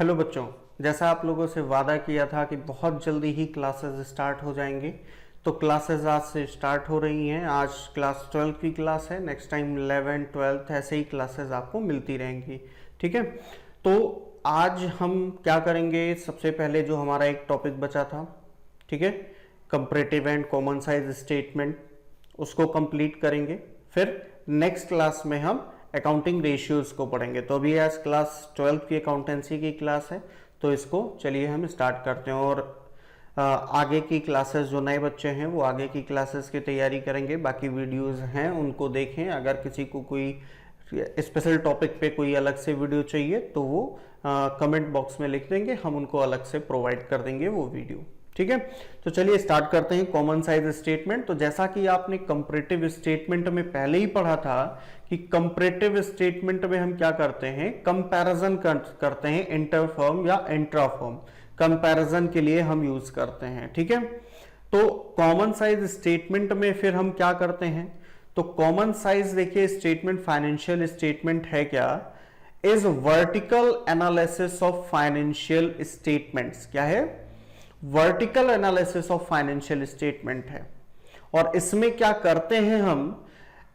Hello बच्चों, जैसा आप लोगों से वादा किया था कि बहुत जल्दी ही क्लासेस स्टार्ट हो जाएंगे, तो क्लासेस आज से स्टार्ट हो रही हैं। आज क्लास 12 की क्लास है, नेक्स्ट टाइम 11 12 ऐसे ही क्लासेस आपको मिलती रहेंगी। ठीक है, तो आज हम क्या करेंगे, सबसे पहले जो हमारा एक टॉपिक बचा था, ठीक है, comparative and common size statement, उसको कंप्लीट करेंगे। फिर नेक्स्ट क्लास में हम अकाउंटिंग रेशियोज को पढ़ेंगे। तो अभी आज क्लास 12 की अकाउंटेंसी की क्लास है, तो इसको चलिए हम स्टार्ट करते हैं। और आगे की क्लासेस जो नए बच्चे हैं वो आगे की क्लासेस की तैयारी करेंगे, बाकी वीडियोस हैं उनको देखें। अगर किसी को कोई स्पेशल टॉपिक पे कोई अलग से वीडियो चाहिए तो वो कमेंट बॉक्स में लिख देंगे, हम उनको अलग से प्रोवाइड कर देंगे वो वीडियो। ठीक है, तो चलिए स्टार्ट करते हैं कॉमन साइज स्टेटमेंट। तो जैसा कि आपने कंपैरेटिव स्टेटमेंट में पहले ही पढ़ा था कि कंपैरेटिव स्टेटमेंट में हम क्या करते हैं, कंपैरिजन करते हैं इंटर फर्म या इंट्रा फर्म, कंपैरिजन के लिए हम यूज करते हैं। ठीक है, तो कॉमन साइज स्टेटमेंट में फिर हम क्या करते हैं, तो कॉमन साइज देखिए स्टेटमेंट फाइनेंशियल स्टेटमेंट है क्या, is vertical analysis of financial statements. क्या है, vertical analysis of financial statement है। और इसमें क्या करते हैं हम,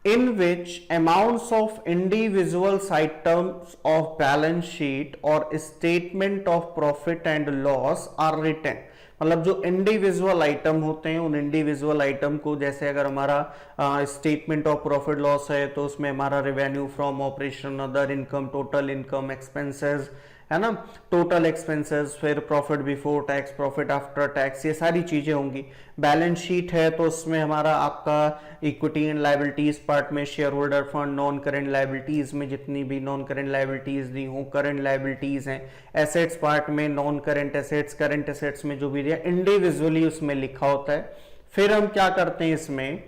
in which amounts of individual items of balance sheet और statement of profit and loss are written. मतलब जो इंडिविजुअल आइटम होते हैं, उन इंडिविजुअल आइटम को, जैसे अगर हमारा स्टेटमेंट ऑफ प्रॉफिट लॉस है तो उसमें हमारा revenue from operation, other income, total income, expenses, है ना, टोटल एक्सपेंसेस, फिर profit before tax, profit after tax, ये सारी चीजें होंगी। बैलेंस शीट है तो उसमें हमारा आपका इक्विटी एंड लायबिलिटीज पार्ट में share holder fund, non current liabilities में जितनी भी नॉन करेंट लायबिलिटीज दी हो, करंट लायबिलिटीज हैं, एसेट्स पार्ट में non current assets, current assets में जो भी दिया इंडिविजुअली उसमें लिखा होता है। फिर हम क्या करते हैं इसमें,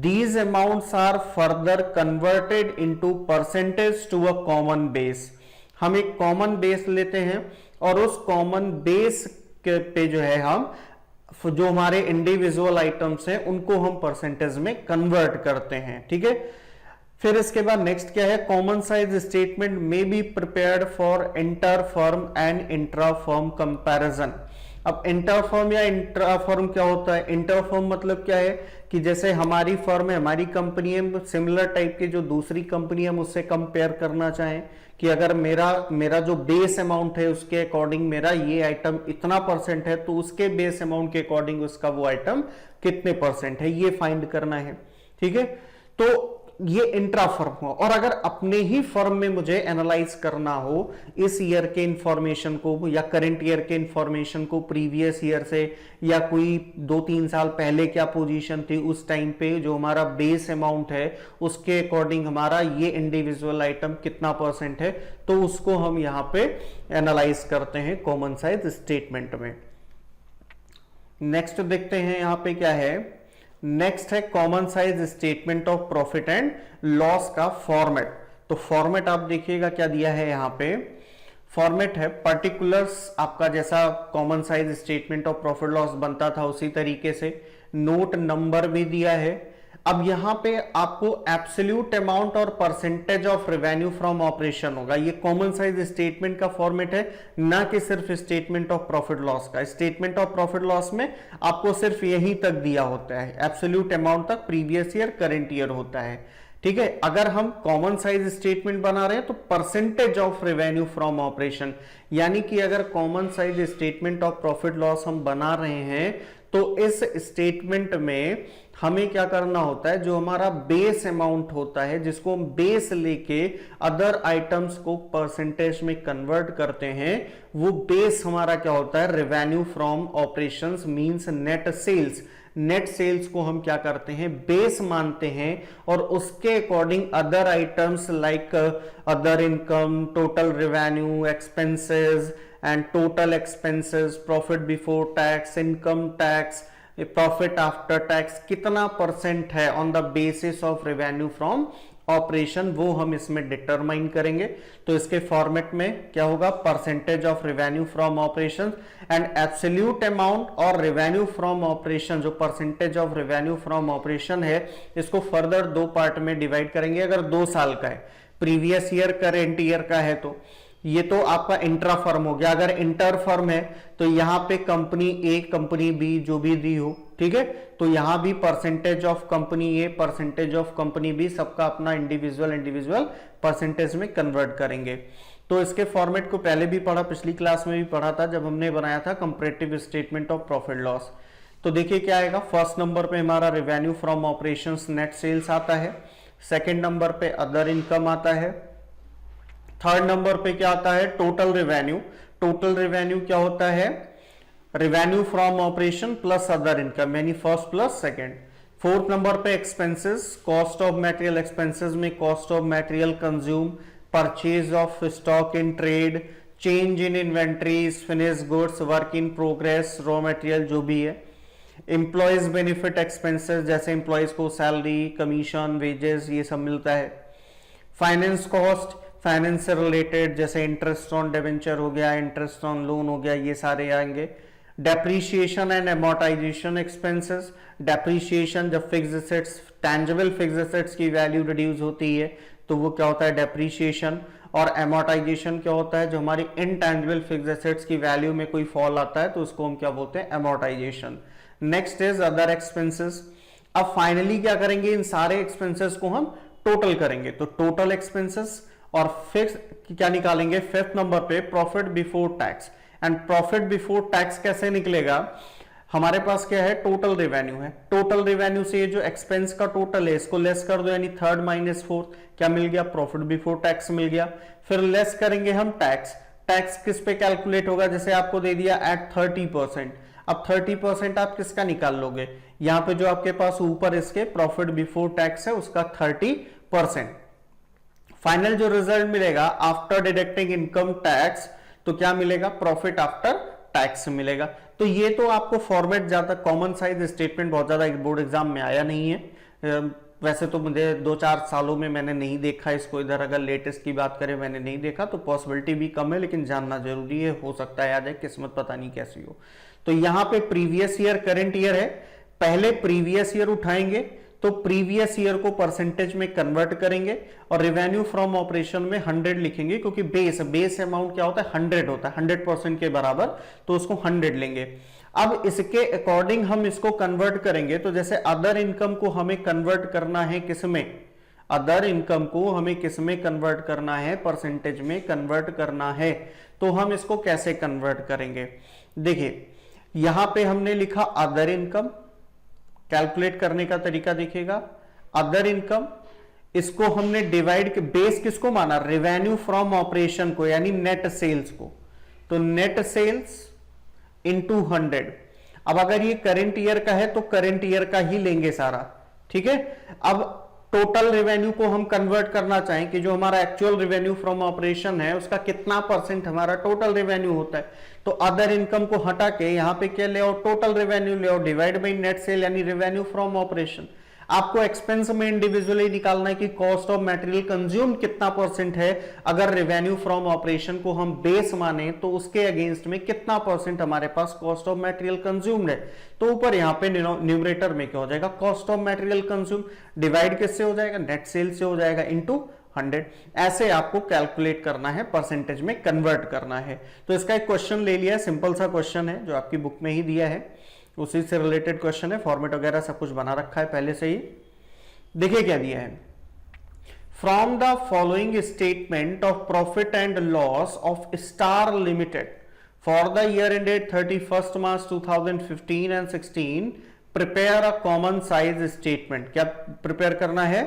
these amounts are further converted into percentage to a common base। हम एक कॉमन बेस लेते हैं और उस कॉमन बेस पे जो है हम जो हमारे इंडिविजुअल आइटम्स हैं उनको हम परसेंटेज में कन्वर्ट करते हैं। ठीक है, फिर इसके बाद नेक्स्ट क्या है, कॉमन साइज स्टेटमेंट में be prepared for inter firm and intra firm comparison. अब इंटर फर्म या इंट्रा फर्म क्या होता है, इंटर फर्म मतलब क्या है कि जैसे हमारी फर्म है, हमारी कंपनी है, सिमिलर टाइप की जो दूसरी कंपनी है हम उससे कंपेयर करना चाहें कि अगर मेरा जो बेस अमाउंट है उसके अकॉर्डिंग मेरा ये आइटम इतना परसेंट है, तो उसके बेस अमाउंट के अकॉर्डिंग उसका वो आइटम कितने परसेंट है ये फाइंड करना है। ठीक है, तो ये इंट्रा फर्म हो। और अगर अपने ही फर्म में मुझे एनालाइज करना हो इस ईयर के इंफॉर्मेशन को या करंट ईयर के इंफॉर्मेशन को प्रीवियस ईयर से, या कोई 2-3 साल पहले क्या पोजीशन थी उस टाइम पे, जो हमारा बेस अमाउंट है उसके अकॉर्डिंग हमारा ये इंडिविजुअल आइटम कितना परसेंट है, तो उसको हम यहां पे एनालाइज करते हैं कॉमन साइज स्टेटमेंट में। नेक्स्ट देखते हैं यहां पे क्या है, नेक्स्ट है common size statement of profit and loss का फॉर्मेट। तो फॉर्मेट आप देखिएगा क्या दिया है यहां पे, फॉर्मेट है पर्टिकुलर्स आपका, जैसा common size statement of profit loss बनता था उसी तरीके से नोट नंबर भी दिया है। अब यहां पे आपको एब्सोल्यूट अमाउंट और percentage of revenue from operation होगा। ये कॉमन साइज स्टेटमेंट का फॉर्मेट है, ना कि सिर्फ स्टेटमेंट ऑफ प्रॉफिट लॉस का। स्टेटमेंट ऑफ प्रॉफिट लॉस में आपको सिर्फ यहीं तक दिया होता है, एब्सोल्यूट अमाउंट तक, प्रीवियस ईयर, करंट ईयर होता है। ठीक है, अगर हम कॉमन साइज स्टेटमेंट बना रहे हैं तो percentage of revenue from operation, यानी कि अगर common size statement of profit loss हम बना रहे हैं तो इस स्टेटमेंट में हमें क्या करना होता है, जो हमारा बेस अमाउंट होता है जिसको हम बेस लेके अदर आइटम्स को परसेंटेज में कन्वर्ट करते हैं, वो बेस हमारा क्या होता है, revenue from operations means net sales. Net sales को हम क्या करते हैं, बेस मानते हैं, और उसके according other items like other income, total revenue, expenses and total expenses, profit before tax, income tax, profit after tax कितना परसेंट है on the basis of revenue from operation, वो हम इसमें डिटरमाइन करेंगे। तो इसके फॉर्मेट में क्या होगा, percentage of revenue from operation and absolute amount और रेवेन्यू फ्रॉम ऑपरेशन। जो percentage of revenue from operation है इसको फर्दर 2 पार्ट में डिवाइड करेंगे। अगर 2 साल का है, प्रीवियस ईयर करंट ईयर का है, ये तो आपका इंट्रा फर्म हो गया। अगर इंटर फर्म है तो यहां पे कंपनी ए कंपनी बी जो भी दी हो, ठीक है, तो यहां भी percentage of company A percentage of company B सबका अपना इंडिविजुअल परसेंटेज में कन्वर्ट करेंगे। तो इसके फॉर्मेट को पहले भी पढ़ा, पिछली क्लास में भी पढ़ा था जब हमने बनाया था comparative statement of profit loss. तो देखिए क्या आएगा, फर्स्ट नंबर पे हमारा revenue from operations net sales आता है, सेकंड नंबर पे अदर इनकम आता है, थर्ड नंबर पे क्या आता है, टोटल रेवेन्यू। टोटल रेवेन्यू क्या होता है, revenue from operation plus other income, यानी first plus second. Fourth number पे expenses, cost of material expenses में cost of material consume, purchase of stock in trade, change in inventories, finish goods, work in progress, raw material जो भी है। Employees benefit expenses, जैसे employees को salary, commission, wages ये सब मिलता है। फाइनेंस कॉस्ट, फाइनेंस से रिलेटेड जैसे इंटरेस्ट ऑन डिवेंचर हो गया, इंटरेस्ट ऑन लोन हो गया, ये सारे आएंगे। Depreciation and amortisation expenses, depreciation जब fixed assets, tangible fixed assets की वैल्यू रिड्यूस होती है तो वो क्या होता है, डेप्रीशिएशन। और एमोर्टाइजेशन क्या होता है, जो हमारी इनटैंजिबल फिक्स्ड एसेट्स की वैल्यू में कोई फॉल आता है तो उसको हम क्या बोलते हैं, amortisation. Next is other expenses. अब फाइनली क्या करेंगे, इन सारे एक्सपेंसेस को हम टोटल करेंगे, तो टोटल एक्सपेंसेस और फिक्स क्या निकालेंगे, फिफ्थ नंबर पे profit before tax. And profit before tax कैसे निकलेगा, हमारे पास क्या है, टोटल रेवेन्यू है। टोटल रेवेन्यू से जो एक्सपेंस का टोटल है इसको लेस कर दो, यानी थर्ड माइनस फोर्थ, क्या मिल गया, प्रॉफिट बिफोर टैक्स मिल गया। फिर लेस करेंगे हम टैक्स। टैक्स किस पे कैलकुलेट होगा, जैसे आपको दे दिया एट 30%। अब 30% आप किसका निकाल लोगे, यहां पे जो आपके पास ऊपर इसके प्रॉफिट बिफोर टैक्स है उसका 30%। फाइनल जो रिजल्ट मिलेगा आफ्टर डिडक्टिंग इनकम टैक्स, तो क्या मिलेगा, प्रॉफिट आफ्टर टैक्स मिलेगा। तो ये तो आपको फॉर्मेट ज्यादा कॉमन साइज स्टेटमेंट बहुत ज्यादा बोर्ड एग्जाम में आया नहीं है। वैसे तो मुझे 2-4 सालों में मैंने नहीं देखा इसको, इधर अगर लेटेस्ट की बात करें मैंने नहीं देखा, तो पॉसिबिलिटी भी कम है, लेकिन जानना जरूरी है, हो सकता है आ जाए, किस्मत पता नहीं कैसी हो। तो यहां पे प्रीवियस ईयर करंट ईयर है, पहले प्रीवियस ईयर उठाएंगे तो प्रीवियस ईयर को परसेंटेज में कन्वर्ट करेंगे और रेवेन्यू फ्रॉम ऑपरेशन में 100 लिखेंगे, क्योंकि बेस अमाउंट क्या होता है, 100 होता है, 100% के बराबर, तो उसको 100 लेंगे। अब इसके अकॉर्डिंग हम इसको कन्वर्ट करेंगे, तो जैसे अदर इनकम को हमें कन्वर्ट करना है किसमें, अदर इनकम को हमें किसमें कन्वर्ट करना है, परसेंटेज में कन्वर्ट करना है। तो हम इसको कैसे कन्वर्ट करेंगे, देखिए यहां पे हमने लिखा अदर इनकम, कैलकुलेट करने का तरीका देखिएगा, अदर इनकम, इसको हमने डिवाइड के बेस किसको माना, रेवेन्यू फ्रॉम ऑपरेशन को, यानी नेट सेल्स को, तो नेट सेल्स इंटू 100। अब अगर ये करंट ईयर का है तो करंट ईयर का ही लेंगे सारा, ठीक है। अब टोटल रेवेन्यू को हम कन्वर्ट करना चाहें कि जो हमारा एक्चुअल रेवेन्यू फ्रॉम ऑपरेशन है उसका कितना परसेंट हमारा टोटल रेवेन्यू होता है, तो अदर इनकम को हटा के यहां पे क्या ले आओ, टोटल रेवेन्यू ले आओ, डिवाइड बाई नेट सेल यानी रेवेन्यू फ्रॉम ऑपरेशन। आपको एक्सपेंस में इंडिविजुअली निकालना है कि कॉस्ट ऑफ मटेरियल कंज्यूम कितना परसेंट है, अगर रेवेन्यू फ्रॉम ऑपरेशन को हम बेस माने तो उसके अगेंस्ट में कितना परसेंट हमारे पास कॉस्ट ऑफ मटेरियल कंज्यूम्ड है। तो ऊपर यहां पे न्यूमरेटर में क्या हो जाएगा, cost of material consume, divide किससे हो जाएगा, नेट सेल से हो जाएगा, इनटू 100। ऐसे आपको कैलकुलेट करना है, परसेंटेज में कन्वर्ट करना है। तो इसका एक क्वेश्चन ले लिया, सिंपल सा क्वेश्चन है जो आपकी बुक में ही दिया है, उसी से रिलेटेड क्वेश्चन है, फॉर्मेट वगैरह सब कुछ बना रखा है पहले से ही। देखिए क्या दिया है, from the following statement of profit and loss of star limited for the year ended 31 March 2015 and 16 prepare a common size statement. क्या प्रिपेयर करना है,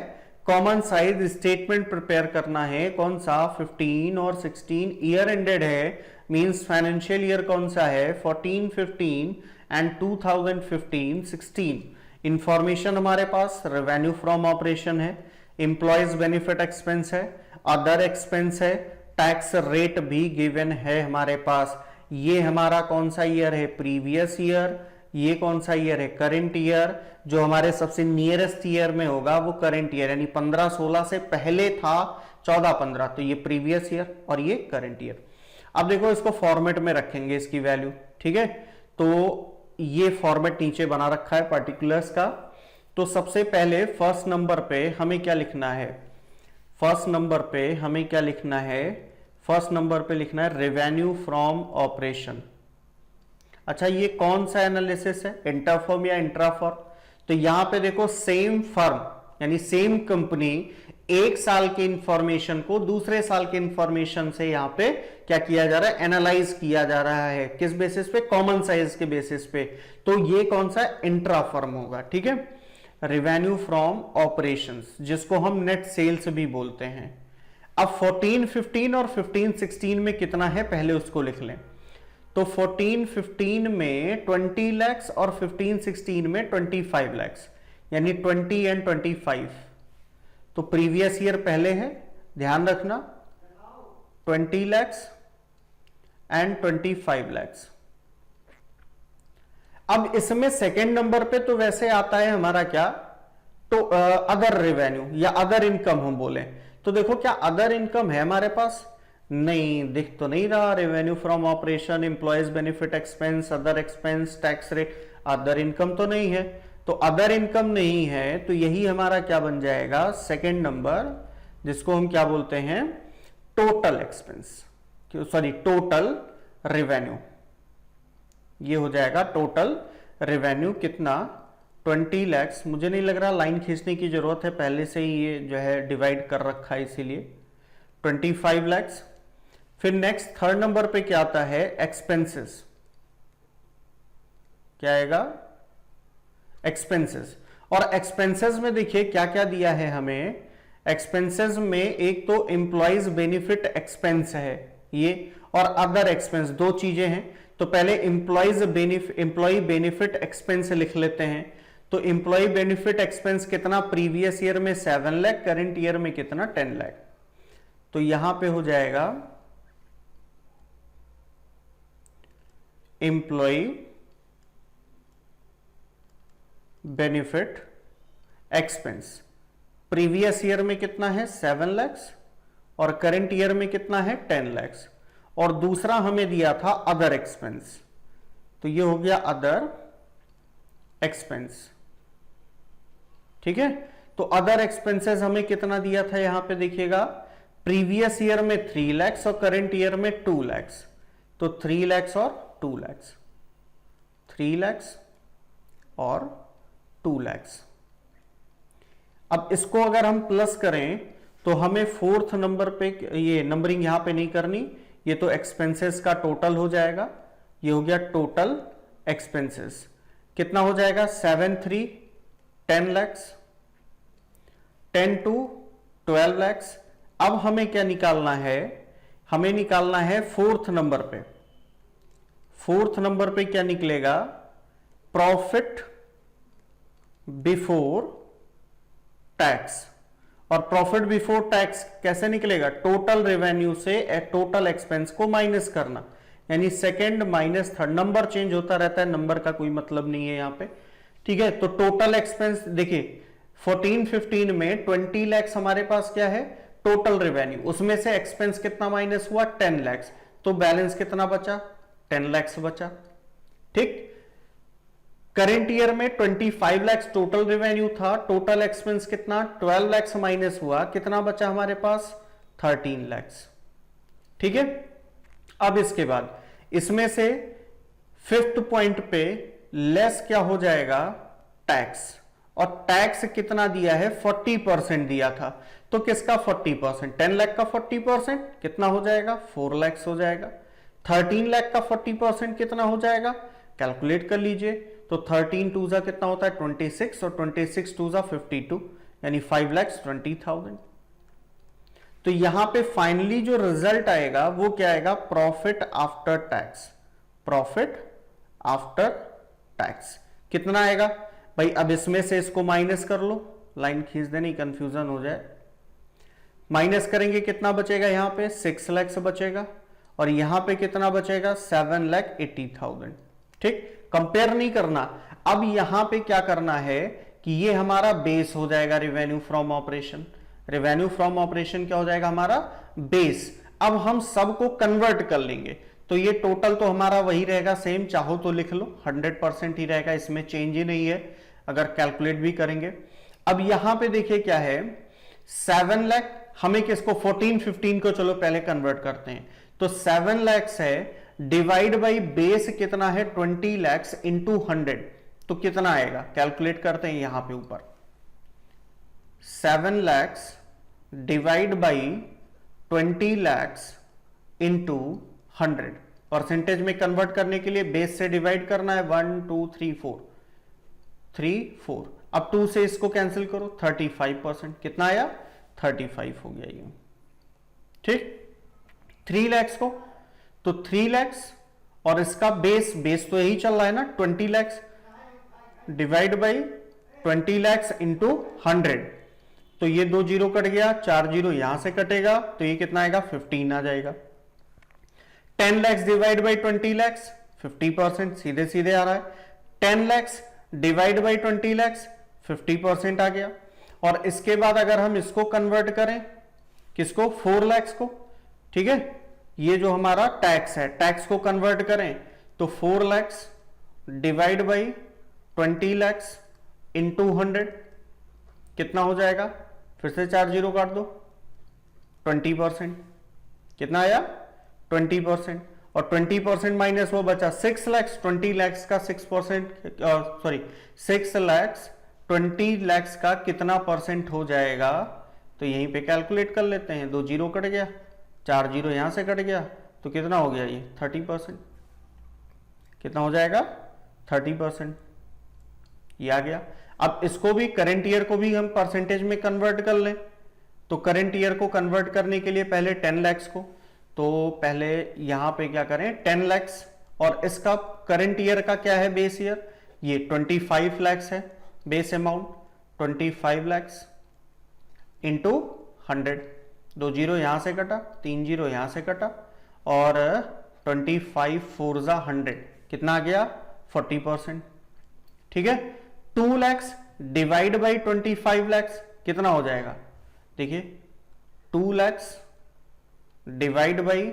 कॉमन साइज स्टेटमेंट प्रिपेयर करना है। कौन सा, 15 और 16 ईयर एंडेड है, मींस फाइनेंशियल ईयर कौन सा है, 14-15 एंड 2015-16। इंफॉर्मेशन हमारे पास रेवेन्यू फ्रॉम ऑपरेशन है, एम्प्लॉयज बेनिफिट एक्सपेंस है, अदर एक्सपेंस है, टैक्स रेट भी गिवन है हमारे पास। ये हमारा कौन सा ईयर है, प्रीवियस ईयर, ये कौन सा ईयर है, करंट ईयर। जो हमारे सबसे नियरेस्ट ईयर में होगा वो करंट ईयर, यानी 15-16 से पहले था 14-15, तो ये प्रीवियस ईयर और ये करंट ईयर। अब देखो इसको फॉर्मेट में रखेंगे इसकी वैल्यू, ठीक है। तो ये फॉर्मेट नीचे बना रखा है पर्टिकुलर्स का। तो सबसे पहले फर्स्ट नंबर पे हमें क्या लिखना है, फर्स्ट नंबर पे हमें क्या लिखना है, फर्स्ट नंबर पे लिखना है रेवेन्यू फ्रॉम ऑपरेशन। अच्छा, ये कौन सा एनालिसिस है, इंटरफर्म या इंट्राफर्म? तो यहां पे देखो सेम फर्म यानी सेम कंपनी एक साल के इंफॉर्मेशन को दूसरे साल के इंफॉर्मेशन से यहां पे क्या किया जा रहा है, एनालाइज किया जा रहा है। किस बेसिस पे? कॉमन साइज के बेसिस पे। तो ये कौन सा इंट्राफर्म होगा, ठीक है। रेवेन्यू फ्रॉम ऑपरेशंस, जिसको हम नेट सेल्स भी बोलते हैं। अब 14-15 और 15-16 में कितना है पहले उसको लिख लें। तो 14-15 में 20 lakhs और 15-16 में 25 lakhs, यानी 20 एंड 25। तो प्रीवियस ईयर पहले है, ध्यान रखना, 20 lakhs एंड 25 lakhs। अब इसमें सेकेंड नंबर पे तो वैसे आता है हमारा क्या, तो अदर रेवेन्यू या अदर इनकम हम बोले। तो देखो क्या अदर इनकम है हमारे पास? नहीं, दिख तो नहीं रहा। Revenue from operation, employees benefit expense, other expense, tax rate, other income तो नहीं है। तो अदर इनकम नहीं है तो यही हमारा क्या बन जाएगा, सेकेंड नंबर, जिसको हम क्या बोलते हैं, total expense, sorry total revenue. ये हो जाएगा टोटल रेवेन्यू कितना, 20 lakhs। मुझे नहीं लग रहा लाइन खींचने की जरूरत है, पहले से ही ये जो है डिवाइड कर रखा है इसीलिए। 25 lakhs। फिर नेक्स्ट थर्ड नंबर पे क्या आता है, एक्सपेंसेस। क्या आएगा, एक्सपेंसेस। और एक्सपेंसेस में देखिए क्या क्या दिया है हमें। एक्सपेंसेस में एक तो एम्प्लॉयज बेनिफिट एक्सपेंस है ये, और अदर एक्सपेंस, दो चीजें हैं। तो पहले एम्प्लॉय बेनिफिट एक्सपेंस लिख लेते हैं। तो एम्प्लॉय बेनिफिट एक्सपेंस कितना, प्रीवियस ईयर में 7 लाख, करंट ईयर में कितना, 10 लाख। तो यहां पे हो जाएगा employ benefit expense, previous year में कितना है, 7 lakhs, और करंट ईयर में कितना है, 10 lakhs। और दूसरा हमें दिया था अदर एक्सपेंस, तो ये हो गया अदर एक्सपेंस, ठीक है। तो अदर एक्सपेंसेस हमें कितना दिया था, यहां पे देखिएगा, प्रीवियस ईयर में 3 lakhs और करंट ईयर में 2 lakhs। तो 3 lakhs और 2 lakhs, 3 lakhs और 2 lakhs। अब इसको अगर हम प्लस करें तो हमें फोर्थ नंबर पे, ये नंबरिंग यहां पे नहीं करनी, ये तो एक्सपेंसेस का टोटल हो जाएगा। ये हो गया टोटल एक्सपेंसेस, कितना हो जाएगा, 7-3 10 lakhs, 10-2 12 lakhs। अब हमें क्या निकालना है, हमें निकालना है फोर्थ नंबर पे। फोर्थ नंबर पे क्या निकलेगा, प्रॉफिट बिफोर टैक्स। और प्रॉफिट बिफोर टैक्स कैसे निकलेगा, टोटल रेवेन्यू से टोटल एक्सपेंस को माइनस करना, यानी second minus third, number change होता रहता है, नंबर का कोई मतलब नहीं है यहां पे, ठीक है। तो टोटल एक्सपेंस देखिए 14-15 में 20 lakhs हमारे पास क्या है, टोटल रेवेन्यू, उसमें से एक्सपेंस कितना माइनस हुआ, 10 lakhs। तो बैलेंस कितना बचा, 10 lakhs बचा, ठीक। करंट ईयर में 25 lakhs टोटल रेवेन्यू था, टोटल एक्सपेंस कितना, 12 lakhs माइनस हुआ, कितना बचा हमारे पास, 13 lakhs, ठीक है। अब इसके बाद इसमें से फिफ्थ पॉइंट पे लेस क्या हो जाएगा, टैक्स। और टैक्स कितना दिया है, 40% दिया था। तो किसका 40%, 10 लाख का 40% कितना हो जाएगा, 4 lakhs हो जाएगा। 13 लाख का 40% कितना हो जाएगा, कैलकुलेट कर लीजिए। तो 13 कितना होता है, 26, और 26 52, यानी 5,20,000। तो यहां पे फाइनली जो रिजल्ट आएगा वो क्या आएगा, profit after tax. Profit after tax कितना आएगा भाई, अब इसमें से इसको माइनस कर लो, लाइन खींच देनी, कंफ्यूजन हो जाए। माइनस करेंगे कितना बचेगा, यहां पे 6 lakhs बचेगा, और यहां पे कितना बचेगा, 7,80,000, ठीक। कंपेयर नहीं करना, अब यहां पे क्या करना है कि ये हमारा बेस हो जाएगा revenue from operation. Revenue from operation क्या हो जाएगा, हमारा बेस। अब हम सबको कन्वर्ट कर लेंगे, तो ये टोटल तो हमारा वही रहेगा सेम, चाहो तो लिख लो, 100% ही रहेगा, इसमें चेंज ही नहीं है अगर कैलकुलेट भी करेंगे। अब यहां पे देखिए क्या है 7 लाख, हमें किसको 14 15 को चलो पहले कन्वर्ट करते हैं। तो 7 लैक्स है, डिवाइड बाई बेस कितना है 20 लैक्स इंटू 100, तो कितना आएगा कैलकुलेट करते हैं यहां पे ऊपर। 7 lakhs divide by 20 lakhs into 100, percentage में कन्वर्ट करने के लिए बेस से डिवाइड करना है, 1 2 3 4 3 4, अब 2 से इसको कैंसिल करो, 35%, कितना आया 35 हो गया ये, ठीक। 3 लैक्स को, तो 3 लैक्स और इसका बेस तो यही चल रहा है ना 20 lakhs, divide by 20 lakhs into 100, तो ये 2 जीरो कट गया, 4 जीरो यहां से कटेगा, तो ये कितना आएगा 15 आ जाएगा। 10 लैक्स डिवाइड बाई 20 लैक्स 50%, सीधे सीधे आ रहा है। 10 लैक्स डिवाइड बाई 20 लैक्स 50% आ गया। और इसके बाद अगर हम इसको कन्वर्ट करें, किसको 4 लैक्स को, ठीक है, ये जो हमारा टैक्स है, टैक्स को कन्वर्ट करें तो 4 lakhs divide by 20 lakhs into 100 कितना हो जाएगा, फिर से 4 जीरो काट दो, 20%, कितना आया 20%, और 20% माइनस वो बचा 6 लैक्स, 20 लैक्स का 6%, सॉरी 6 लैक्स 20 लैक्स का कितना परसेंट हो जाएगा, तो यहीं पे कैलकुलेट कर लेते हैं। 2 जीरो कट गया, 4 जीरो यहां से कट गया, तो कितना हो गया ये 30%, कितना हो जाएगा 30%, ये आ गया। अब इसको भी करेंट ईयर को भी हम परसेंटेज में कन्वर्ट कर लें, तो करेंट ईयर को कन्वर्ट करने के लिए पहले 10 लैक्स को, तो पहले यहां पे क्या करें 10 लैक्स, और इसका करंट ईयर का क्या है बेस ईयर, ये 25 लैक्स है base amount, 25 lakhs into 100, 2 zero यहां से कटा, 3 जीरो यहां से कटा, और 25 4 जा 100 कितना आ गया 40%, ठीक है। 2 लैक्स डिवाइड बाई 25 लैक्स कितना हो जाएगा, देखिए 2 lakhs divide by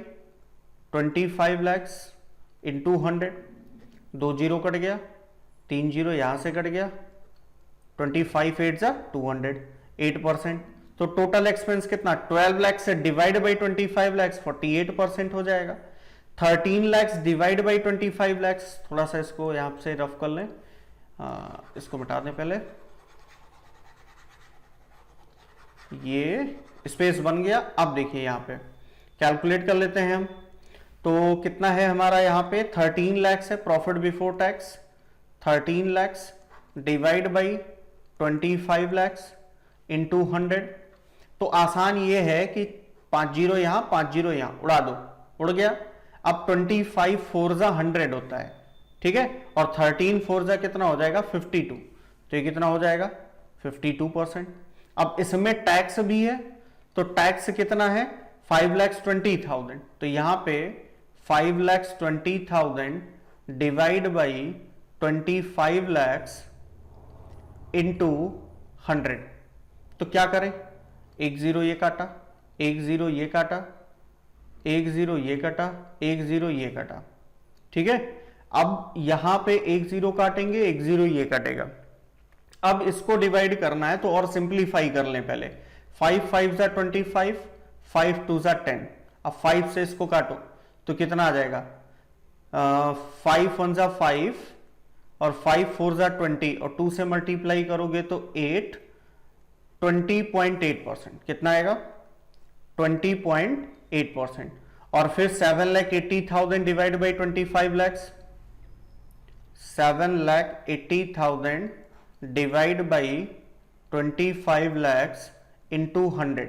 25 lakhs into 100, 2 zero cut गया, 3 जीरो यहां से कट गया, 25 8 जा 200, 8%, तो टोटल एक्सपेंस कितना 12 लैक्स से डिवाइड बाई 25 लैक्स 48% हो जाएगा। 13 लैक्स डिवाइड बाई 25 लैक्स, थोड़ा सा इसको यहां से रफ कर लें, इसको मिटा दें पहले, ये स्पेस बन गया। अब देखिए यहां पे कैलकुलेट कर लेते हैं हम, तो कितना है हमारा यहाँ पे 13 लैक्स है profit before tax, 13 lakhs divide by 25 lakhs into 100, तो आसान ये है कि 5 जीरो यहां 5 जीरो यहां उड़ा दो, उड़ गया। अब 25 4 जा 100 होता है, ठीक है, और 13 4 जा कितना हो जाएगा 52, तो ये कितना हो जाएगा 52%। अब इसमें टैक्स भी है, तो टैक्स कितना है 5,20,000, तो यहां पे 5,20,000 डिवाइड बाई 25 लैक्स इंटू 100, तो क्या करें, 1 जीरो ये काटा, 1 जीरो ये काटा, 1 जीरो ये कटा, 1 जीरो ये कटा, ठीक है। अब यहां पे 1 जीरो काटेंगे, 1 जीरो ये कटेगा। अब इसको डिवाइड करना है तो और सिंप्लीफाई कर लें पहले, 5 5 जा 25, 5 2 जा 10, अब 5 से इसको काटो तो कितना आ जाएगा 5 1 जा 5 और 5 4 जा 20 और 2 से मल्टीप्लाई करोगे तो 8, 20.8%, कितना आएगा 20.8%। और फिर 7,80,000 divide by 25 lakhs, 7,80,000 divide by 25 lakhs into 100।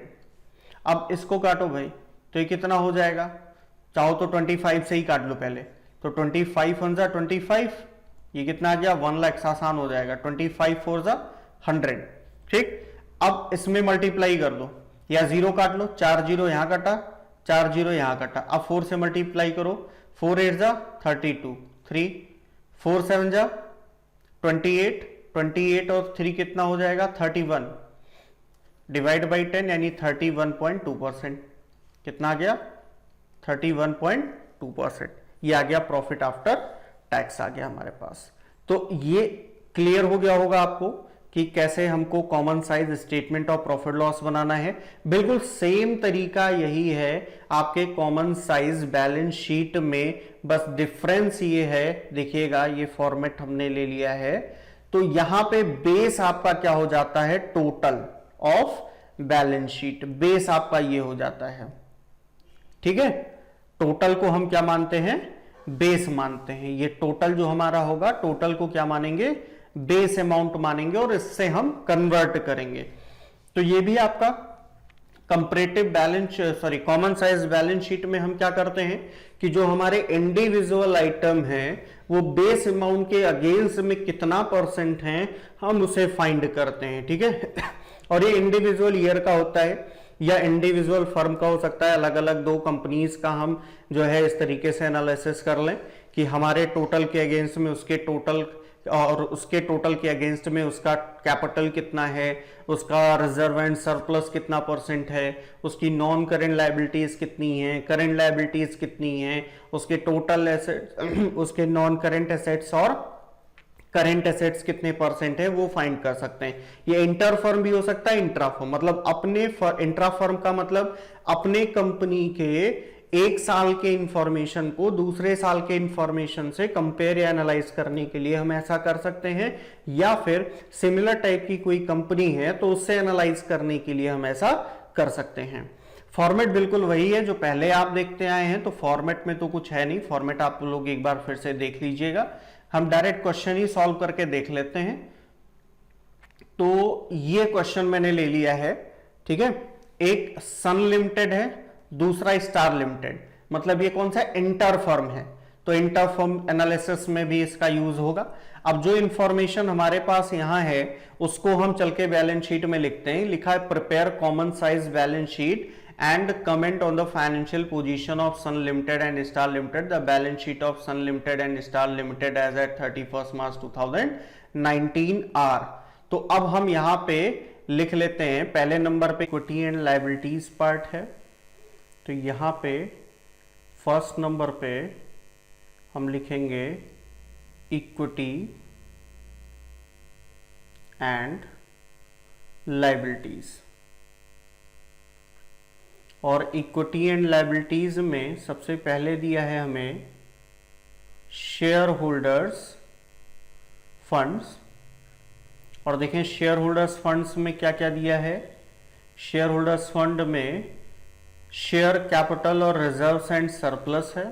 अब इसको काटो भाई, तो ये कितना हो जाएगा, चाहो तो 25 से ही काट लो पहले, तो 25 1 जा 25, ये कितना आ गया 1 लाख, आसान हो जाएगा, 25 4 जा 100, ठीक। अब इसमें मल्टीप्लाई कर दो या जीरो काट लो, 4 जीरो यहां कटा, 4 जीरो यहां कटा, अब 4 से मल्टीप्लाई करो, 4 8 जा 32, 3 4 7 जा 28, 28 और 3 कितना हो जाएगा 31, डिवाइड बाई 10 यानी 31.2%, कितना आ गया 31.2%, ये आ गया प्रॉफिट आफ्टर टैक्स आ गया हमारे पास। तो ये क्लियर हो गया होगा आपको कि कैसे हमको common size statement of profit loss बनाना है। बिल्कुल सेम तरीका यही है आपके कॉमन साइज बैलेंस शीट में, बस डिफरेंस ये है, देखिएगा ये फॉर्मेट हमने ले लिया है, तो यहां पे बेस आपका क्या हो जाता है, total of balance sheet, base आपका ये हो जाता है। ठीक है, टोटल को हम क्या मानते हैं, बेस मानते हैं। ये टोटल जो हमारा होगा, टोटल को क्या मानेंगे, बेस अमाउंट मानेंगे और इससे हम कन्वर्ट करेंगे। तो ये भी आपका comparative balance common size balance sheet में हम क्या करते हैं कि जो हमारे इंडिविजुअल आइटम हैं वो बेस अमाउंट के अगेंस्ट में कितना परसेंट है हम उसे फाइंड करते हैं। ठीक है, और ये इंडिविजुअल ईयर का होता है या इंडिविजुअल फर्म का हो सकता है, अलग अलग दो कंपनीज का हम जो है इस तरीके से एनालिसिस कर लें कि हमारे टोटल के अगेंस्ट में उसके टोटल और उसके टोटल के अगेंस्ट में उसका कैपिटल कितना है, उसका रिजर्व एंड सरप्लस कितना परसेंट है, उसकी नॉन करेंट लायबिलिटीज कितनी है, करेंट लायबिलिटीज कितनी है, उसके टोटल एसेट्स उसके नॉन करेंट एसेट्स और करेंट एसेट्स कितने परसेंट है वो फाइंड कर सकते हैं। ये इंटर फर्म भी हो सकता है, इंट्रा फर्म मतलब अपने इंट्रा फर्म का मतलब अपने कंपनी के एक साल के इंफॉर्मेशन को दूसरे साल के इंफॉर्मेशन से कंपेयर या एनालाइज करने के लिए हम ऐसा कर सकते हैं, या फिर सिमिलर टाइप की कोई कंपनी है तो उससे एनालाइज करने के लिए हम ऐसा कर सकते हैं। फॉर्मेट बिल्कुल वही है जो पहले आप देखते आए हैं, तो फॉर्मेट में तो कुछ है नहीं, फॉर्मेट आप लोग एक बार फिर से देख लीजिएगा। हम डायरेक्ट क्वेश्चन ही सॉल्व करके देख लेते हैं। तो ये क्वेश्चन मैंने ले लिया है, ठीक है, एक सन लिमिटेड है, दूसरा स्टार लिमिटेड, मतलब ये कौन सा इंटर फर्म है, तो इंटर फर्म एनालिसिस में भी इसका यूज होगा। अब जो इंफॉर्मेशन हमारे पास यहां है उसको हम चल के बैलेंस शीट में लिखते हैं। लिखा है prepare common size balance sheet and comment on the financial position of Sun Limited and Star Limited. The balance sheet of Sun Limited and Star Limited as at 31st March 2019 are. तो अब हम यहाँ पे लिख लेते हैं, पहले number पे इक्विटी एंड लायबिलिटीज पार्ट है, तो यहाँ पे फर्स्ट नंबर पे हम लिखेंगे इक्विटी एंड लायबिलिटीज। और इक्विटी एंड लायबिलिटीज में सबसे पहले दिया है हमें शेयर होल्डर्स फंड्स, और देखें शेयर होल्डर्स फंड्स में क्या क्या दिया है। शेयर होल्डर्स फंड में शेयर कैपिटल और रिजर्व्स एंड सरप्लस है,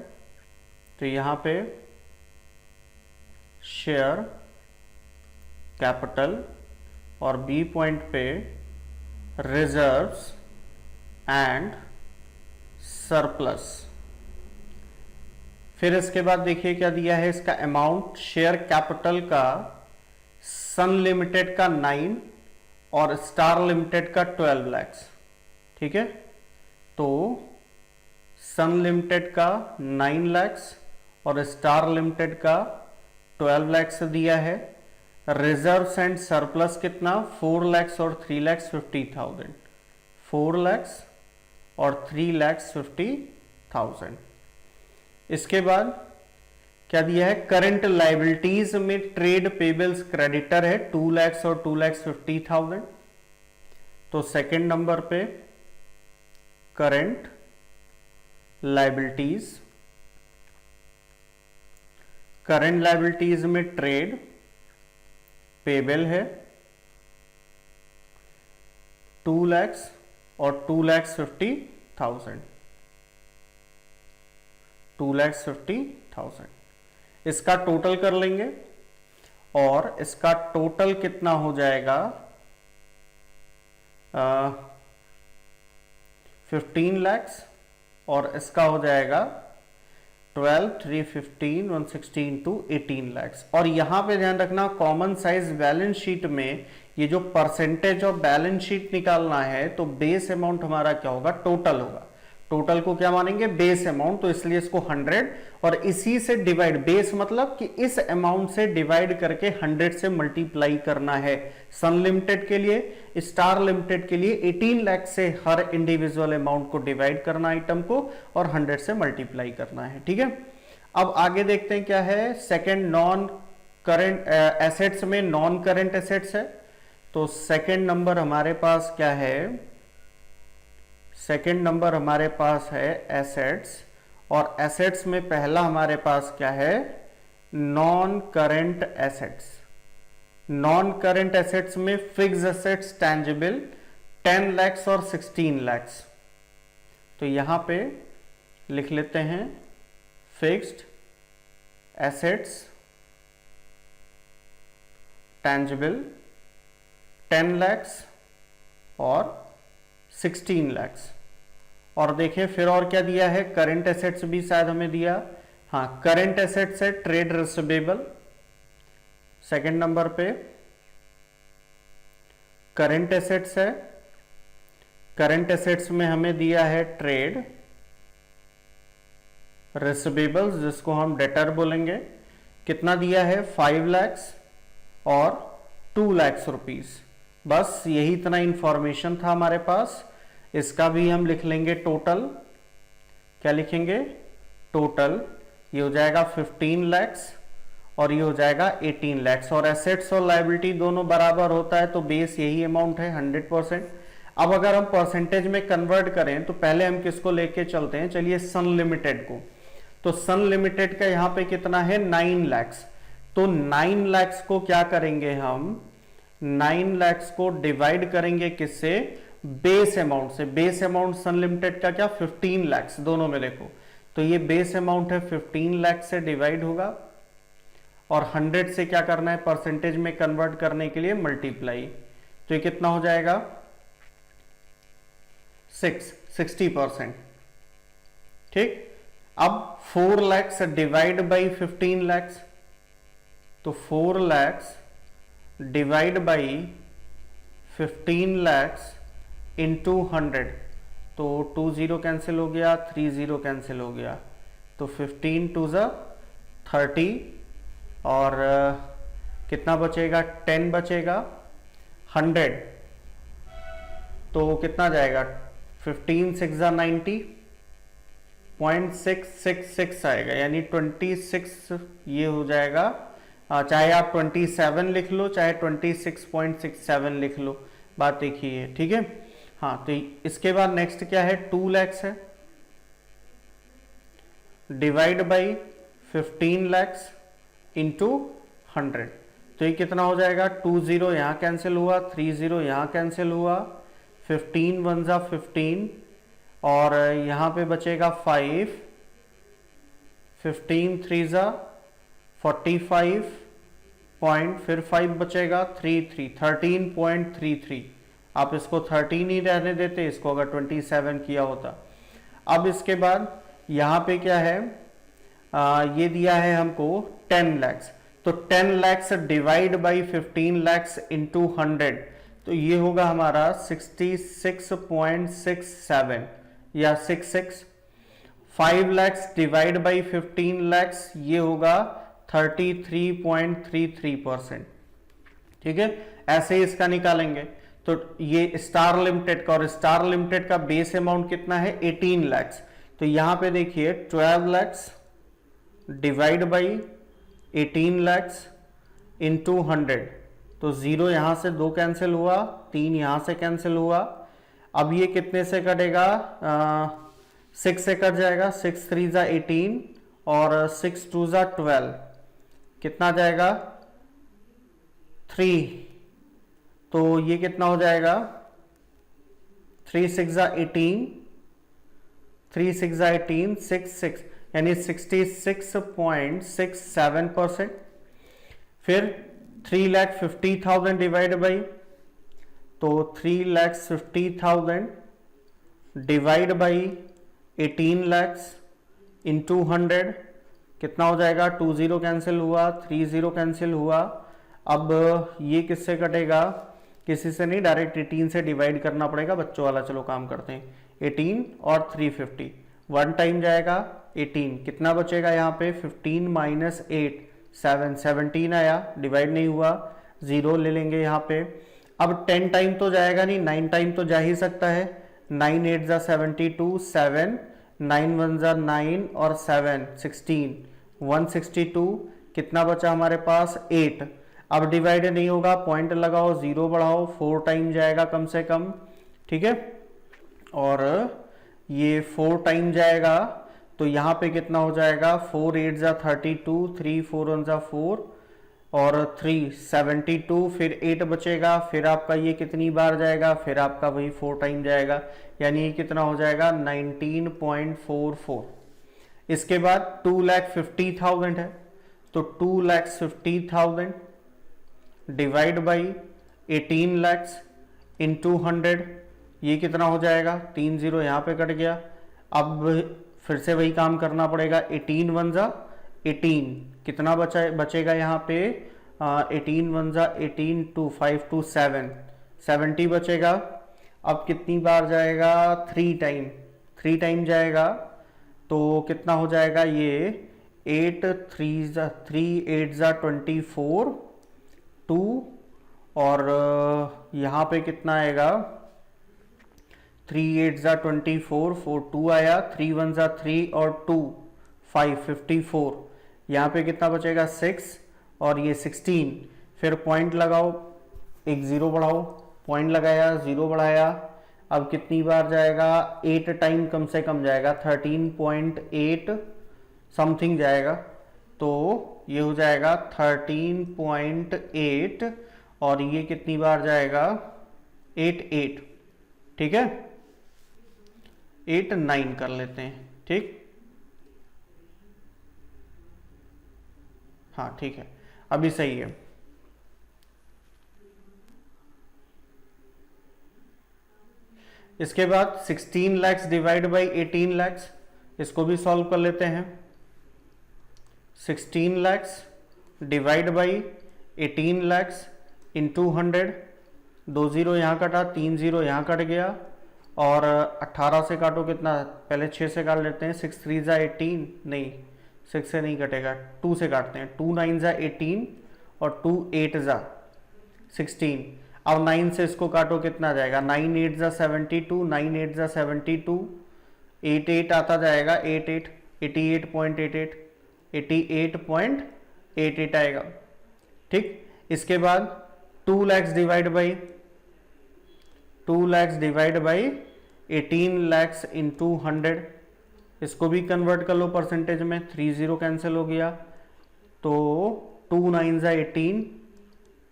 तो यहां पे शेयर कैपिटल और बी पॉइंट पे रिजर्व्स एंड सरप्लस। फिर इसके बाद देखिए क्या दिया है, इसका अमाउंट शेयर कैपिटल का सन लिमिटेड का 9 और स्टार लिमिटेड का 12 लाख। ठीक है, तो सन लिमिटेड का 9 लाख और स्टार लिमिटेड का 12 लाख दिया है। रिजर्व्स एंड सरप्लस कितना, 4 लाख और 3,50,000, 4 लाख और 3,50,000। इसके बाद क्या दिया है, करंट लायबिलिटीज में ट्रेड पेबल्स क्रेडिटर है 2 लाख और 2,50,000, तो सेकंड नंबर पे करंट लायबिलिटीज, करंट लायबिलिटीज में ट्रेड पेबल है 2 लाख और 2,50,000, 2,50,000। इसका टोटल कर लेंगे और इसका टोटल कितना हो जाएगा, 15 लाख और इसका हो जाएगा 12, 315, 116 टू 18 लाख। और यहां पे ध्यान रखना कॉमन साइज बैलेंस शीट में ये जो परसेंटेज ऑफ बैलेंस शीट निकालना है, तो बेस अमाउंट हमारा क्या होगा, टोटल होगा। टोटल को क्या मानेंगे, बेस अमाउंट, तो इसलिए इसको 100 और इसी से डिवाइड, बेस मतलब कि इस अमाउंट से डिवाइड करके 100 से मल्टीप्लाई करना है। सन लिमिटेड के लिए, स्टार लिमिटेड के लिए 18 लाख से हर इंडिविजुअल अमाउंट को डिवाइड करना आइटम को और 100 से मल्टीप्लाई करना है। ठीक है, अब आगे देखते हैं क्या है। सेकेंड, नॉन करंट एसेट्स में नॉन करंट एसेट्स है, तो सेकंड नंबर हमारे पास क्या है, सेकंड नंबर हमारे पास है एसेट्स, और एसेट्स में पहला हमारे पास क्या है, non current assets. Non current assets में फिक्स एसेट्स टेंजिबल 10 lakhs और 16 lakhs। तो यहां पे लिख लेते हैं फिक्स्ड एसेट्स टेंजिबल 10 lakhs और 16 lakhs। और देखिए फिर और क्या दिया है, करंट एसेट्स भी शायद हमें दिया, हाँ करंट एसेट्स है ट्रेड रिसीवेबल सेकंड नंबर पे, करंट एसेट्स है, करंट एसेट्स में हमें दिया है ट्रेड रिसीवेबल्स जिसको हम डेटर बोलेंगे, कितना दिया है 5 lakhs और 2 lakhs रुपीस। बस यही इतना इंफॉर्मेशन था हमारे पास। इसका भी हम लिख लेंगे टोटल, क्या लिखेंगे टोटल, ये हो जाएगा 15 lakhs और ये हो जाएगा 18 lakhs, और एसेट्स और लायबिलिटी दोनों बराबर होता है तो बेस यही अमाउंट है 100%। अब अगर हम परसेंटेज में कन्वर्ट करें तो पहले हम किसको लेके चलते हैं, चलिए सन लिमिटेड को। तो सन लिमिटेड का यहाँ पे कितना है 9 lakhs, तो 9 lakhs को क्या करेंगे हम, 9 lakhs को डिवाइड करेंगे किससे, बेस अमाउंट से। बेस अमाउंट सन लिमिटेड का क्या 15 lakhs, दोनों में देखो तो ये बेस अमाउंट है 15 lakhs से डिवाइड होगा, और 100 से क्या करना है परसेंटेज में कन्वर्ट करने के लिए मल्टीप्लाई, तो ये कितना हो जाएगा 60%। ठीक, अब 4 lakhs डिवाइड बाई 15 lakhs, तो 4 lakhs divide by 15 lakhs into 100, तो 2 0 कैंसिल हो गया, 3 0 कैंसिल हो गया, तो 15 2 30 और कितना बचेगा 10 बचेगा, 100 तो कितना जाएगा 15 6 90 0.666 आएगा, यानी 26 ये हो जाएगा। चाहे आप 27 लिख लो चाहे 26.67 लिख लो, बात एक ही है, ठीक है। हाँ, तो इसके बाद नेक्स्ट क्या है 2 lakhs है, डिवाइड बाई 15 lakhs इंटू 100, तो ये कितना हो जाएगा 2 0 यहां कैंसिल हुआ, 3 0 यहां कैंसिल हुआ, 15 1 जा 15 और यहां पे बचेगा 5, 15 3 जा 45 पॉइंट, फिर 5 बचेगा 13.33। आप इसको 13 ही रहने देते, इसको अगर 27 किया होता। अब इसके बाद यहां पे क्या है, ये दिया है हमको 10 lakhs, तो 10 lakhs divide by 15 lakhs into 100, तो ये होगा हमारा 66.67 या 66। 5 lakhs डिवाइड बाई 15 lakhs ये होगा 33.33%। ठीक है, ऐसे ही इसका निकालेंगे। तो ये स्टार लिमिटेड का, और स्टार लिमिटेड का बेस अमाउंट कितना है 18 lakhs, तो यहां पे देखिए 12 lakhs divide by 18 lakhs into 100, तो 0 यहां से 2 कैंसिल हुआ, 3 यहां से कैंसिल हुआ। अब ये कितने से कटेगा, 6 से कट जाएगा, 6 3 जा 18 और 6 2 जा 12, कितना जाएगा 3, तो ये कितना हो जाएगा 3 6 जा 18, 3 6 जा 18, 6 6 यानी 66.67%। फिर 3,50,000 डिवाइड बाई, तो 3,50,000 डिवाइड बाई 18 lakhs इंटू 100, कितना हो जाएगा 2 0 कैंसिल हुआ, 3 0 कैंसिल हुआ। अब ये किससे कटेगा, किसी से नहीं, डायरेक्ट 18 से डिवाइड करना पड़ेगा, बच्चों वाला चलो काम करते हैं। 18 और 350 1 टाइम जाएगा 18, कितना बचेगा यहाँ पे 15 माइनस 8 7 17 आया, डिवाइड नहीं हुआ, 0 ले लेंगे यहाँ पे। अब 10 टाइम तो जाएगा नहीं, 9 टाइम तो जा ही सकता है, 9 8 जा 72, 7 9 1 जा 9 और 7 16 162, कितना बचा हमारे पास 8। अब डिवाइड नहीं होगा, पॉइंट लगाओ, 0 बढ़ाओ, 4 टाइम जाएगा कम से कम, ठीक है। और ये 4 टाइम जाएगा तो यहाँ पे कितना हो जाएगा, 4 8 जा 32, 3 4 1 जा 4 और 3 72, फिर 8 बचेगा, फिर आपका ये कितनी बार जाएगा, फिर आपका वही 4 टाइम जाएगा, यानी ये कितना हो जाएगा 19.44। इसके बाद 2,50,000 है, तो 2,50,000 डिवाइड बाई 18 lakhs इंटू 100, ये कितना हो जाएगा, 3 0 यहाँ पे कट गया। अब फिर से वही काम करना पड़ेगा, 18 1 जा 18, कितना बचेगा यहाँ पे, 18 1 जा 18, 2 5 2 7, 70 बचेगा। अब कितनी बार जाएगा, 3 टाइम जाएगा, तो कितना हो जाएगा ये 8 3 8 जा 24, 2 और यहाँ पे कितना आएगा, 3 8 जा 24, 4 2 आया, 3 1 जा 3 और 2 5 54, यहाँ पे कितना बचेगा 6 और ये 16, फिर पॉइंट लगाओ, एक 0 बढ़ाओ, पॉइंट लगाया, 0 बढ़ाया, अब कितनी बार जाएगा, 8 टाइम कम से कम जाएगा, 13.8 समथिंग जाएगा, तो ये हो जाएगा 13.8 और ये कितनी बार जाएगा, 8 8, ठीक है, 8 9 कर लेते हैं, ठीक, हाँ ठीक है, अभी सही है। इसके बाद 16 lakhs डिवाइड बाई 18 lakhs, इसको भी सॉल्व कर लेते हैं। 16 lakhs divide by 18 lakhs into 100, 2 0 यहाँ कटा, 3 0 यहाँ कट गया, और 18 से काटो कितना, पहले 6 से काट लेते हैं, 6 3 जा 18, नहीं 6 से नहीं कटेगा, 2 से काटते हैं, 2 9 जा 18 और 2 8 जा 16। अब 9 से इसको काटो, कितना जाएगा, 9 8 जा 72, 9 8 जा 72, 8 8 आता जाएगा, 8 8 88.88, 88.88 आएगा, ठीक। इसके बाद 2 lakhs divide by 18 lakhs into 100, इसको भी कन्वर्ट कर लो परसेंटेज में, 3 0 कैंसिल हो गया, तो 2 9 जा 18,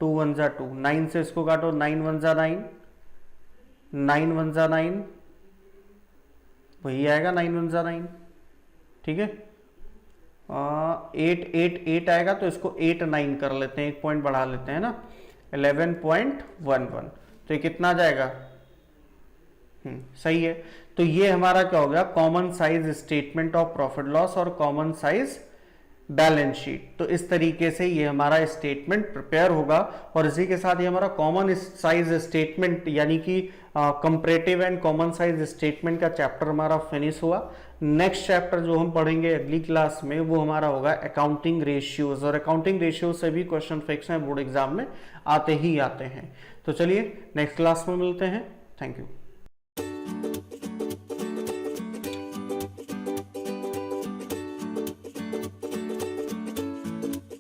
2 1 जा 2, 9 से इसको काटो, 9 1 जा 9, 9 1 जा 9, वही आएगा 9 1 जा 9, ठीक है। 8 8 8 आएगा, तो इसको 8 9 कर लेते हैं, एक पॉइंट बढ़ा लेते हैं ना, 11.11, तो ये कितना जाएगा, सही है। तो ये हमारा क्या हो गया, common size statement of profit loss और कॉमन साइज बैलेंस शीट। तो इस तरीके से ये हमारा स्टेटमेंट प्रिपेयर होगा, और इसी के साथ ये हमारा कॉमन साइज स्टेटमेंट यानी कि comparative and common size statement का चैप्टर हमारा फिनिश हुआ। नेक्स्ट चैप्टर जो हम पढ़ेंगे अगली क्लास में वो हमारा होगा अकाउंटिंग रेशियोज, और अकाउंटिंग रेशियोज से भी क्वेश्चन फिक्स हैं, बोर्ड एग्जाम में आते ही आते हैं। तो चलिए नेक्स्ट क्लास में मिलते हैं, थैंक यू।